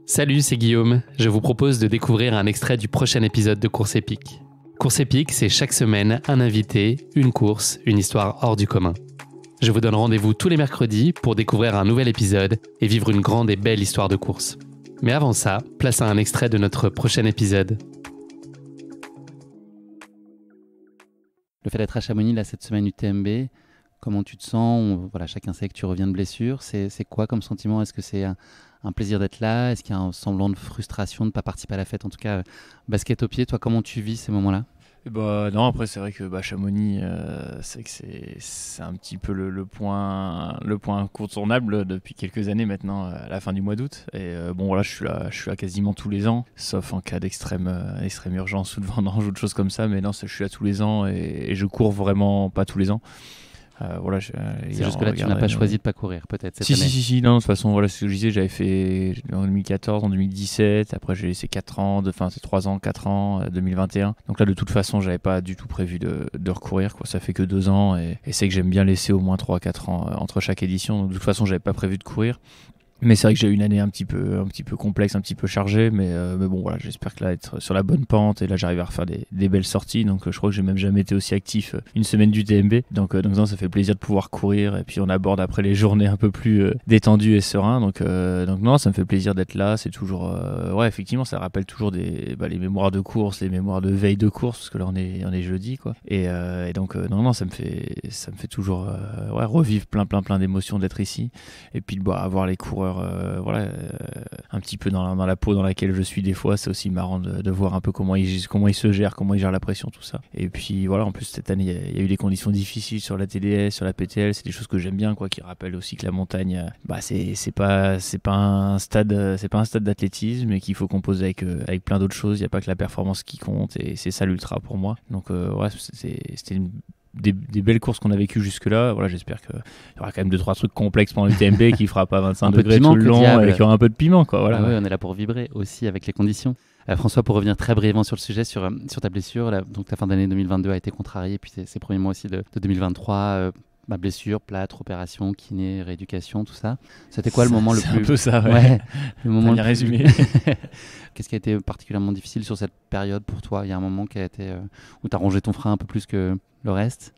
Salut, c'est Guillaume. Je vous propose de découvrir un extrait du prochain épisode de Course épique. Course épique, c'est chaque semaine un invité, une course, une histoire hors du commun. Je vous donne rendez-vous tous les mercredis pour découvrir un nouvel épisode et vivre une grande et belle histoire de course. Mais avant ça, place à un extrait de notre prochain épisode. Le fait d'être à Chamonix là, cette semaine UTMB, comment tu te sens? Chacun sait que tu reviens de blessure. C'est quoi comme sentiment? Est-ce que c'est un plaisir d'être là? Est-ce qu'il y a un semblant de frustration de ne pas participer à la fête? En tout cas, basket au pied, toi, comment tu vis ces moments-là? Non, après c'est vrai que Chamonix, c'est que c'est un petit peu le point incontournable depuis quelques années maintenant, à la fin du mois d'août. Et je suis là quasiment tous les ans, sauf en cas d'extrême urgence ou de vendange ou de choses comme ça. Mais non, je suis là tous les ans et je cours vraiment pas tous les ans. C'est juste que là, tu n'as pas choisi de ne pas courir, peut-être, cette année. Si, non, de toute façon, voilà, ce que je disais, j'avais fait en 2014, en 2017, après j'ai laissé 4 ans, c'est 3 ans, 4 ans, 2021. Donc là, de toute façon, j'avais pas du tout prévu de recourir, quoi. Ça fait que 2 ans et c'est que j'aime bien laisser au moins 3-4 ans entre chaque édition. Donc de toute façon, j'avais pas prévu de courir. Mais c'est vrai que j'ai eu une année un petit peu complexe, un petit peu chargée, mais bon voilà, j'espère que là être sur la bonne pente et là j'arrive à refaire des belles sorties. Donc je crois que j'ai même jamais été aussi actif une semaine du TMB. Donc non, ça fait plaisir de pouvoir courir et puis on aborde après les journées un peu plus détendues et serein. Donc non, ça me fait plaisir d'être là. C'est toujours effectivement, ça rappelle toujours les mémoires de course, les mémoires de veille de course parce que là on est jeudi quoi. Et donc non, ça me fait toujours revivre plein d'émotions d'être ici et puis de avoir les coureurs un petit peu dans la peau dans laquelle je suis des fois. C'est aussi marrant de voir un peu comment ils se gèrent, comment ils gèrent la pression, tout ça. Et puis voilà, en plus cette année il y a eu des conditions difficiles sur la TDS, sur la PTL. C'est des choses que j'aime bien quoi, qui rappellent aussi que la montagne c'est pas un stade d'athlétisme et qu'il faut composer avec plein d'autres choses. Il n'y a pas que la performance qui compte et c'est ça l'ultra pour moi. Donc c'était des belles courses qu'on a vécues jusque-là. Voilà, j'espère qu'il y aura quand même 2-3 trucs complexes pendant l'UTMB qui fera pas 25 degrés tout le long et qu'il y aura un peu de piment quoi. Voilà. Oui, on est là pour vibrer aussi avec les conditions. François, pour revenir très brièvement sur le sujet, sur ta blessure, donc ta fin d'année 2022 a été contrariée, puis ces premiers mois aussi de 2023, blessure, plâtre, opération, kiné, rééducation, tout ça. C'était quoi le moment le plus... C'est un peu ça, ouais. Le moment bien résumé. Qu'est-ce qui a été particulièrement difficile sur cette période pour toi? Il y a un moment qui a été où tu as rongé ton frein un peu plus que le reste?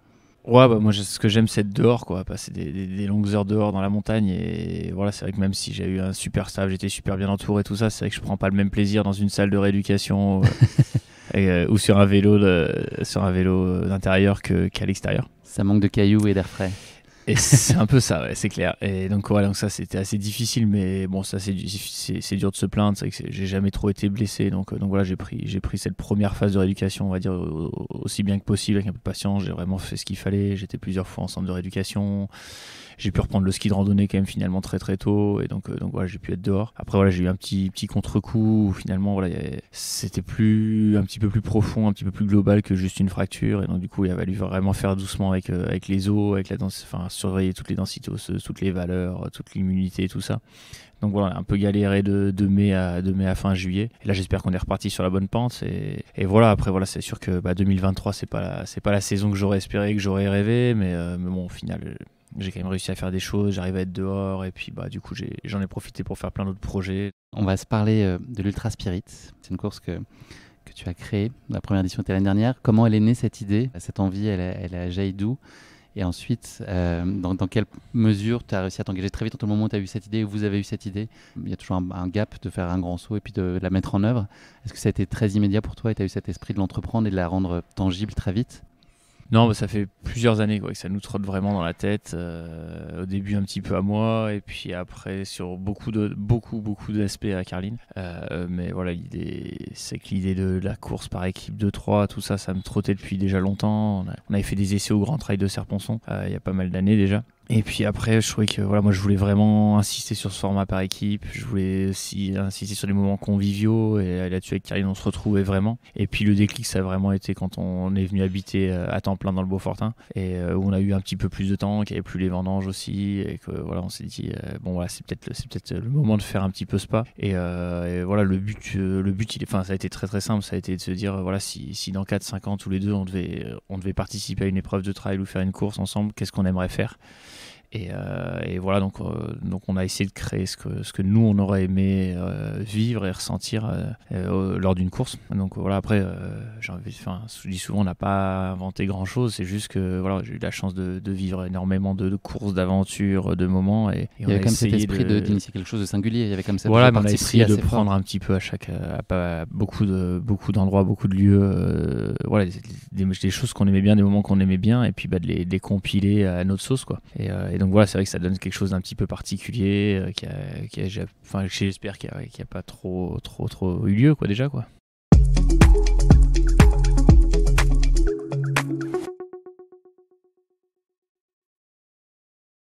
Ouais, moi ce que j'aime c'est être dehors quoi, passer des longues heures dehors dans la montagne et voilà, c'est vrai que même si j'ai eu un super staff, j'étais super bien entouré tout ça, c'est vrai que je prends pas le même plaisir dans une salle de rééducation ou sur un vélo d'intérieur qu'à l'extérieur. Ça manque de cailloux et d'air frais. Et c'est un peu ça, ouais, c'est clair. Et donc voilà, donc ça c'était assez difficile, mais bon, ça c'est dur de se plaindre. C'est que j'ai jamais trop été blessé, donc voilà, j'ai pris cette première phase de rééducation, on va dire aussi bien que possible, avec un peu de patience. J'ai vraiment fait ce qu'il fallait. J'étais plusieurs fois en centre de rééducation. J'ai pu reprendre le ski de randonnée quand même finalement très très tôt, et donc voilà, j'ai pu être dehors. Après voilà, j'ai eu un petit contre-coup où finalement voilà, c'était un petit peu plus profond, un petit peu plus global que juste une fracture, et donc du coup il a fallu vraiment faire doucement avec les os, avec surveiller toutes les densités osseuses, toutes les valeurs, toute l'immunité, tout ça. Donc voilà, on a un peu galéré de mai à fin juillet. Et là, j'espère qu'on est reparti sur la bonne pente. Et voilà, après, voilà, c'est sûr que 2023, c'est pas la saison que j'aurais espéré, que j'aurais rêvé. Mais bon, au final, j'ai quand même réussi à faire des choses. J'arrive à être dehors. Et puis, du coup, j'en ai profité pour faire plein d'autres projets. On va se parler de l'Ultra Spirit. C'est une course que tu as créée. La première édition était l'année dernière. Comment elle est née, cette idée? Cette envie, elle a jailli d'où? Et ensuite, dans quelle mesure tu as réussi à t'engager très vite entre le moment où tu as eu cette idée et où vous avez eu cette idée? Il y a toujours un gap de faire un grand saut et puis de la mettre en œuvre. Est-ce que ça a été très immédiat pour toi et tu as eu cet esprit de l'entreprendre et de la rendre tangible très vite? Non, ça fait plusieurs années que ça nous trotte vraiment dans la tête. Au début un petit peu à moi et puis après sur beaucoup d'aspects à Carline. Mais voilà, c'est que l'idée de la course par équipe de 3, tout ça me trottait depuis déjà longtemps. On avait fait des essais au Grand Trail de Serponçon il y a pas mal d'années déjà. Et puis après, je trouvais que moi je voulais vraiment insister sur ce format par équipe. Je voulais aussi insister sur les moments conviviaux et là-dessus avec Carline on se retrouvait vraiment. Et puis le déclic ça a vraiment été quand on est venu habiter à temps plein dans le Beaufortin et où on a eu un petit peu plus de temps, qu'il n'y avait plus les vendanges aussi et que voilà on s'est dit c'est peut-être le moment de faire un petit peu spa et voilà le but ça a été très très simple, ça a été de se dire voilà si dans 4-5 ans tous les deux on devait participer à une épreuve de trail ou faire une course ensemble, qu'est-ce qu'on aimerait faire? Et voilà, donc on a essayé de créer ce que nous on aurait aimé vivre et ressentir lors d'une course. Donc voilà, après, je dis souvent, on n'a pas inventé grand chose, c'est juste que voilà, j'ai eu la chance de vivre énormément de courses, d'aventures, de moments. Et il y avait comme cet esprit d'initier quelque chose de singulier, il y avait comme cette voilà, mais on a parti essayé pris de assez prendre fort. un petit peu à beaucoup d'endroits, beaucoup de lieux, voilà, des choses qu'on aimait bien, des moments qu'on aimait bien, et puis de les compiler à notre sauce, quoi. Et donc voilà, c'est vrai que ça donne quelque chose d'un petit peu particulier, j'espère qu'il n'y a pas trop eu lieu, quoi, déjà, quoi.